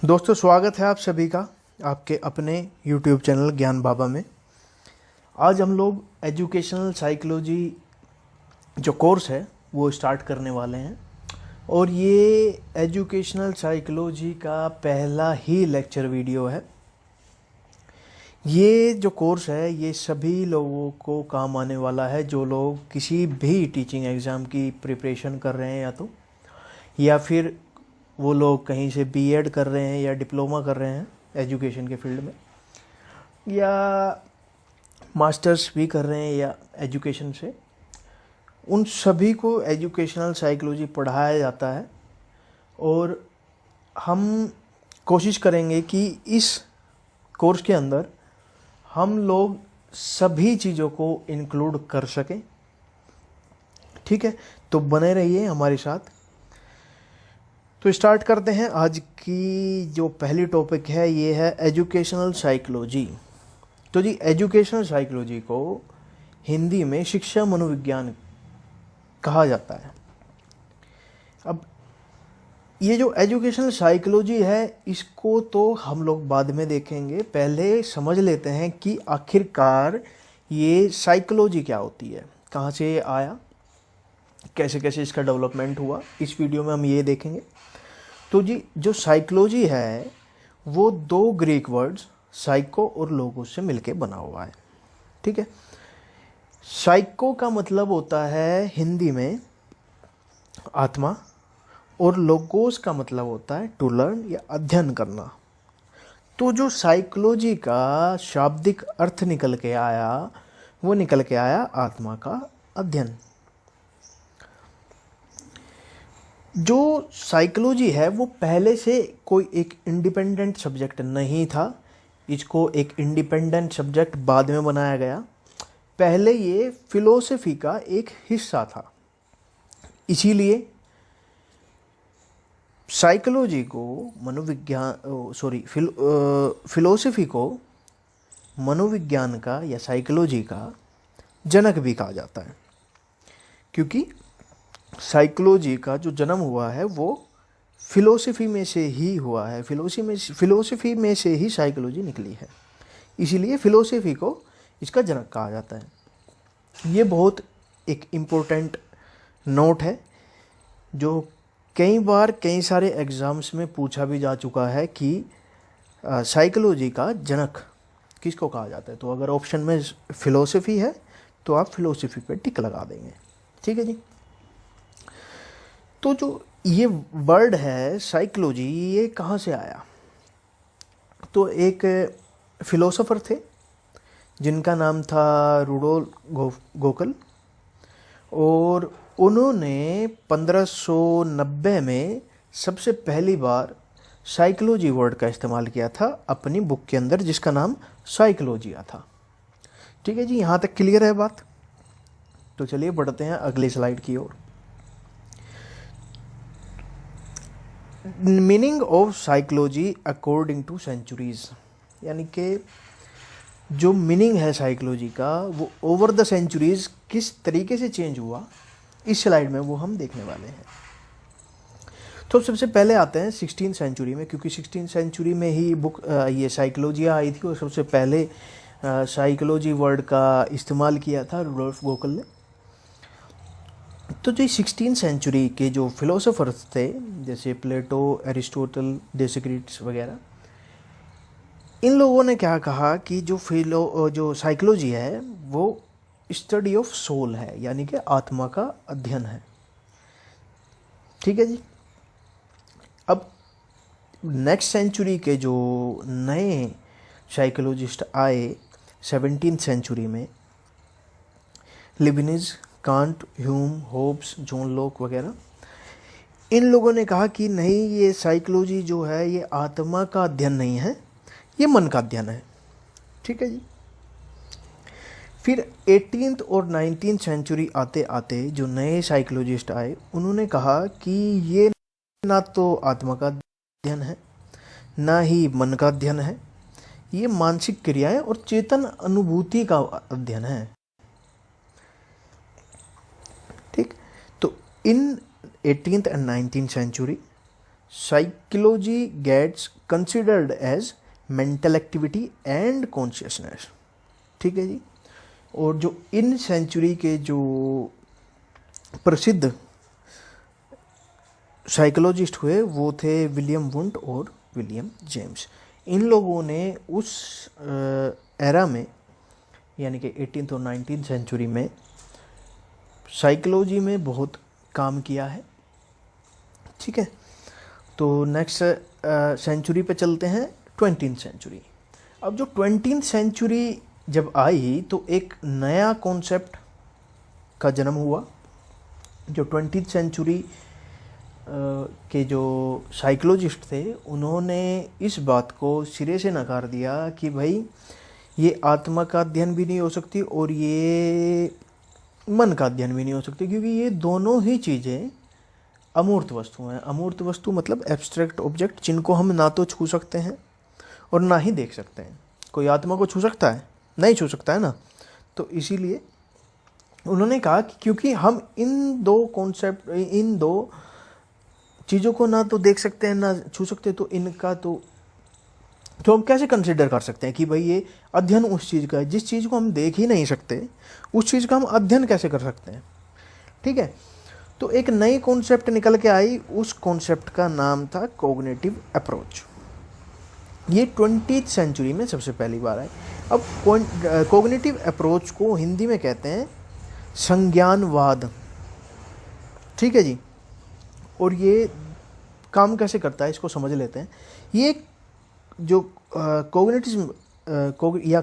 दोस्तों, स्वागत है आप सभी का आपके अपने YouTube चैनल ज्ञान बाबा में। आज हम लोग एजुकेशनल साइकोलॉजी जो कोर्स है वो स्टार्ट करने वाले हैं और ये एजुकेशनल साइकोलॉजी का पहला ही लेक्चर वीडियो है। ये जो कोर्स है ये सभी लोगों को काम आने वाला है जो लोग किसी भी टीचिंग एग्ज़ाम की प्रिपरेशन कर रहे हैं या फिर वो लोग कहीं से बीएड कर रहे हैं या डिप्लोमा कर रहे हैं एजुकेशन के फील्ड में, या मास्टर्स भी कर रहे हैं या एजुकेशन से। उन सभी को एजुकेशनल साइकोलॉजी पढ़ाया जाता है और हम कोशिश करेंगे कि इस कोर्स के अंदर हम लोग सभी चीज़ों को इंक्लूड कर सकें। ठीक है, तो बने रहिए हमारे साथ। तो स्टार्ट करते हैं। आज की जो पहली टॉपिक है ये है एजुकेशनल साइकोलॉजी। तो जी, एजुकेशनल साइकोलॉजी को हिंदी में शिक्षा मनोविज्ञान कहा जाता है। अब ये जो एजुकेशनल साइकोलॉजी है इसको तो हम लोग बाद में देखेंगे, पहले समझ लेते हैं कि आखिरकार ये साइकोलॉजी क्या होती है, कहाँ से ये आया, कैसे कैसे इसका डेवलपमेंट हुआ। इस वीडियो में हम ये देखेंगे। तो जी, जो साइकोलॉजी है वो दो ग्रीक वर्ड्स साइको और लोगोस से मिलके बना हुआ है। ठीक है, साइको का मतलब होता है हिंदी में आत्मा और लोगोस का मतलब होता है टू लर्न या अध्ययन करना। तो जो साइकोलॉजी का शाब्दिक अर्थ निकल के आया वो निकल के आया आत्मा का अध्ययन। जो साइकोलॉजी है वो पहले से कोई एक इंडिपेंडेंट सब्जेक्ट नहीं था, इसको एक इंडिपेंडेंट सब्जेक्ट बाद में बनाया गया। पहले ये फिलोसफी का एक हिस्सा था, इसीलिए साइकोलॉजी को फिलोसफी को मनोविज्ञान का या साइकोलॉजी का जनक भी कहा जाता है, क्योंकि साइकोलॉजी का जो जन्म हुआ है वो फिलोसफी में से ही हुआ है। फिलोसफी में से ही साइकोलॉजी निकली है, इसीलिए फिलोसफी को इसका जनक कहा जाता है। ये बहुत एक इम्पोर्टेंट नोट है जो कई बार कई सारे एग्ज़ाम्स में पूछा भी जा चुका है कि साइकोलॉजी का जनक किसको कहा जाता है। तो अगर ऑप्शन में फिलोसफी है तो आप फिलोसफी पे टिक लगा देंगे। ठीक है जी। तो जो ये वर्ड है साइकोलॉजी, ये कहाँ से आया? तो एक फिलोसोफर थे जिनका नाम था रुडोल्फ गोकल, और उन्होंने 1590 में सबसे पहली बार साइकोलॉजी वर्ड का इस्तेमाल किया था अपनी बुक के अंदर, जिसका नाम साइकोलॉजिया था। ठीक है जी, यहाँ तक क्लियर है बात? तो चलिए बढ़ते हैं अगली स्लाइड की ओर। Meaning of psychology according to centuries, यानी कि जो मीनिंग है साइकोलॉजी का वो ओवर द सेंचुरीज किस तरीके से चेंज हुआ, इस स्लाइड में वो हम देखने वाले हैं। तो सबसे पहले आते हैं 16th सेंचुरी में, क्योंकि 16th सेंचुरी में ही बुक ये साइकोलॉजिया आई थी और सबसे पहले साइकोलॉजी वर्ड का इस्तेमाल किया था रुडोल्फ गोकल ने। तो जो 16th सेंचुरी के जो फिलोसोफर्स थे जैसे प्लेटो, एरिस्टोटल, डेमोक्रिटस वगैरह, इन लोगों ने क्या कहा कि जो साइकोलॉजी है वो स्टडी ऑफ सोल है, यानी कि आत्मा का अध्ययन है। ठीक है जी। अब नेक्स्ट सेंचुरी के जो नए साइकोलॉजिस्ट आए 17th सेंचुरी में, Leibniz, can't, Hume, Hobbes, John Locke वगैरह, इन लोगों ने कहा कि नहीं, ये साइकोलॉजी जो है ये आत्मा का अध्ययन नहीं है, ये मन का अध्ययन है। ठीक है जी। फिर 18th और 19th सेंचुरी आते आते जो नए साइकोलॉजिस्ट आए उन्होंने कहा कि ये ना तो आत्मा का अध्ययन है ना ही मन का अध्ययन है, ये मानसिक क्रियाएं और चेतन अनुभूति का अध्ययन है। ठीक, तो in 18th and 19th century psychology gets considered as mental activity and consciousness. ठीक है जी। और जो इन सेंचुरी के जो प्रसिद्ध साइकोलॉजिस्ट हुए वो थे विलियम वुंट और विलियम जेम्स। इन लोगों ने उस एरा में यानी कि 18th और 19th सेंचुरी में साइकोलॉजी में बहुत काम किया है। ठीक है, तो नेक्स्ट सेंचुरी पे चलते हैं 20th सेंचुरी। अब जो 20th सेंचुरी जब आई तो एक नया कॉन्सेप्ट का जन्म हुआ। जो 20th सेंचुरी के जो साइकोलॉजिस्ट थे उन्होंने इस बात को सिरे से नकार दिया कि भाई ये आत्मा का अध्ययन भी नहीं हो सकती और ये मन का अध्ययन भी नहीं हो सकती, क्योंकि ये दोनों ही चीज़ें अमूर्त वस्तु हैं। अमूर्त वस्तु मतलब एब्स्ट्रैक्ट ऑब्जेक्ट, जिनको हम ना तो छू सकते हैं और ना ही देख सकते हैं। कोई आत्मा को छू सकता है? नहीं छू सकता है ना। तो इसीलिए उन्होंने कहा कि क्योंकि हम इन दो कॉन्सेप्ट, इन दो चीज़ों को ना तो देख सकते हैं ना छू सकते, तो इनका तो हम कैसे कंसिडर कर सकते हैं कि भाई ये अध्ययन उस चीज़ का है जिस चीज़ को हम देख ही नहीं सकते, उस चीज़ का हम अध्ययन कैसे कर सकते हैं। ठीक है, तो एक नई कॉन्सेप्ट निकल के आई, उस कॉन्सेप्ट का नाम था कॉग्निटिव अप्रोच। ये 20th सेंचुरी में सबसे पहली बार आई। अब कॉग्निटिव अप्रोच को हिंदी में कहते हैं संज्ञानवाद। ठीक है जी। और ये काम कैसे करता है इसको समझ लेते हैं। ये जो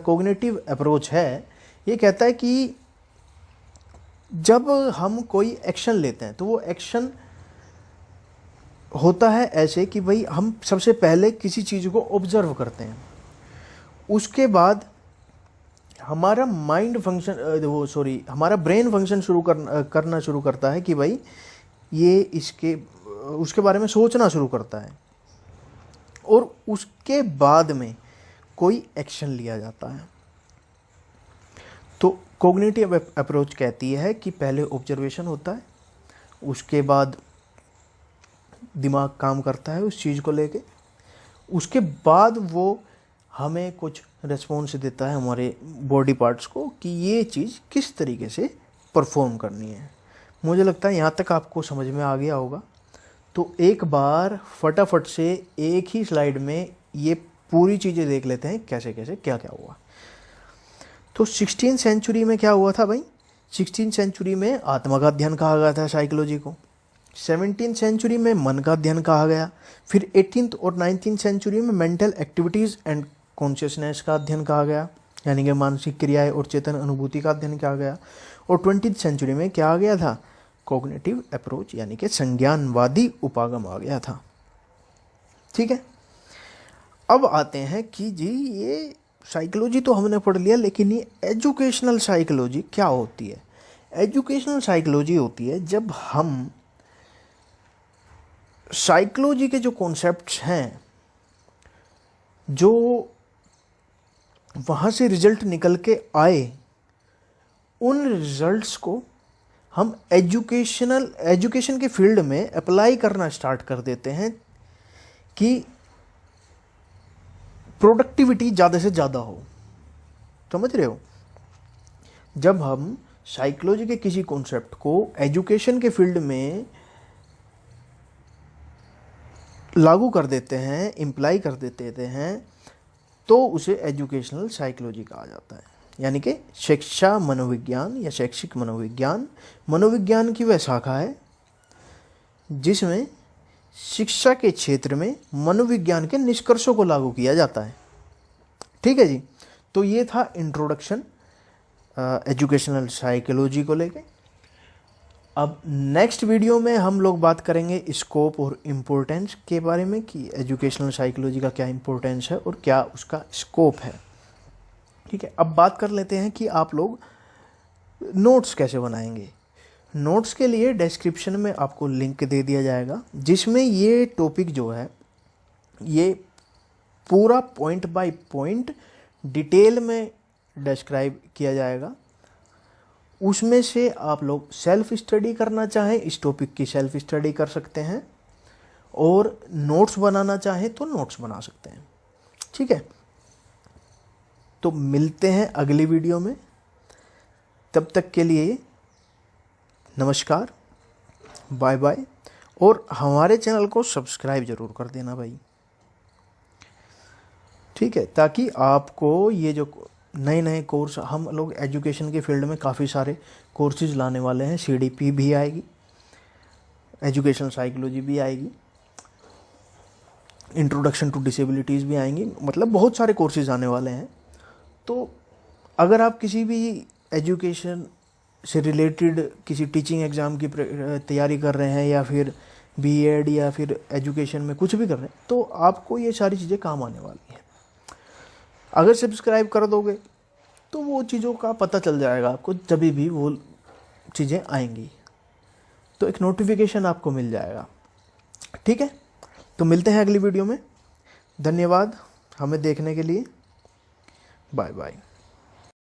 कॉग्निटिव अप्रोच है, ये कहता है कि जब हम कोई एक्शन लेते हैं तो वो एक्शन होता है ऐसे कि भाई हम सबसे पहले किसी चीज़ को ऑब्जर्व करते हैं, उसके बाद हमारा माइंड फंक्शन हमारा ब्रेन फंक्शन करना शुरू करता है कि भाई ये उसके बारे में सोचना शुरू करता है, और उसके बाद में कोई एक्शन लिया जाता है। तो कॉग्निटिव अप्रोच कहती है कि पहले ऑब्जर्वेशन होता है, उसके बाद दिमाग काम करता है उस चीज़ को लेके, उसके बाद वो हमें कुछ रिस्पॉन्स देता है हमारे बॉडी पार्ट्स को कि ये चीज़ किस तरीके से परफॉर्म करनी है। मुझे लगता है यहाँ तक आपको समझ में आ गया होगा। तो एक बार फटाफट से एक ही स्लाइड में ये पूरी चीज़ें देख लेते हैं कैसे कैसे क्या क्या हुआ। तो 16th सेंचुरी में क्या हुआ था भाई? 16th सेंचुरी में आत्मा का अध्ययन कहा गया था साइकोलॉजी को। 17th सेंचुरी में मन का अध्ययन कहा गया। फिर 18th और 19th सेंचुरी में मेंटल एक्टिविटीज़ एंड कॉन्शियसनेस का अध्ययन कहा गया, यानी कि मानसिक क्रियाएं और चेतन अनुभूति का अध्ययन किया गया। और 20th सेंचुरी में क्या आ गया था? कॉग्निटिव अप्रोच, यानी कि संज्ञानवादी उपागम आ गया था। ठीक है, अब आते हैं कि जी ये साइकोलॉजी तो हमने पढ़ लिया, लेकिन ये एजुकेशनल साइकोलॉजी क्या होती है? एजुकेशनल साइकोलॉजी होती है जब हम साइकोलॉजी के जो कॉन्सेप्ट्स हैं, जो वहाँ से रिजल्ट निकल के आए, उन रिजल्ट्स को हम एजुकेशन के फील्ड में अप्लाई करना स्टार्ट कर देते हैं कि प्रोडक्टिविटी ज़्यादा से ज़्यादा हो। समझ रहे हो? जब हम साइकोलॉजी के किसी कॉन्सेप्ट को एजुकेशन के फील्ड में लागू कर देते हैं, इम्प्लाई कर देते हैं, तो उसे एजुकेशनल साइकोलॉजी कहा जाता है। यानी कि शिक्षा मनोविज्ञान या शैक्षिक मनोविज्ञान, मनोविज्ञान की वह शाखा है जिसमें शिक्षा के क्षेत्र में मनोविज्ञान के निष्कर्षों को लागू किया जाता है। ठीक है जी। तो ये था इंट्रोडक्शन एजुकेशनल साइकोलॉजी को लेके। अब नेक्स्ट वीडियो में हम लोग बात करेंगे स्कोप और इम्पोर्टेंस के बारे में कि एजुकेशनल साइकोलॉजी का क्या इम्पोर्टेंस है और क्या उसका स्कोप है। ठीक है, अब बात कर लेते हैं कि आप लोग नोट्स कैसे बनाएंगे। नोट्स के लिए डिस्क्रिप्शन में आपको लिंक दे दिया जाएगा, जिसमें ये टॉपिक जो है ये पूरा पॉइंट बाय पॉइंट डिटेल में डिस्क्राइब किया जाएगा। उसमें से आप लोग सेल्फ स्टडी करना चाहें, इस टॉपिक की सेल्फ स्टडी कर सकते हैं, और नोट्स बनाना चाहे तो नोट्स बना सकते हैं। ठीक है, तो मिलते हैं अगली वीडियो में। तब तक के लिए नमस्कार, बाय बाय, और हमारे चैनल को सब्सक्राइब ज़रूर कर देना भाई। ठीक है, ताकि आपको ये जो नए नए कोर्स, हम लोग एजुकेशन के फील्ड में काफ़ी सारे कोर्सेज लाने वाले हैं। CDP भी आएगी, एजुकेशनल साइकोलॉजी भी आएगी, इंट्रोडक्शन टू डिसेबिलिटीज़ भी आएंगी, मतलब बहुत सारे कोर्सेज आने वाले हैं। तो अगर आप किसी भी एजुकेशन से रिलेटेड किसी टीचिंग एग्ज़ाम की तैयारी कर रहे हैं, या फिर B.Ed या फिर एजुकेशन में कुछ भी कर रहे हैं, तो आपको ये सारी चीज़ें काम आने वाली हैं। अगर सब्सक्राइब कर दोगे तो वो चीज़ों का पता चल जाएगा आपको, जब भी वो चीज़ें आएंगी तो एक नोटिफिकेशन आपको मिल जाएगा। ठीक है, तो मिलते हैं अगली वीडियो में। धन्यवाद हमें देखने के लिए। Bye bye.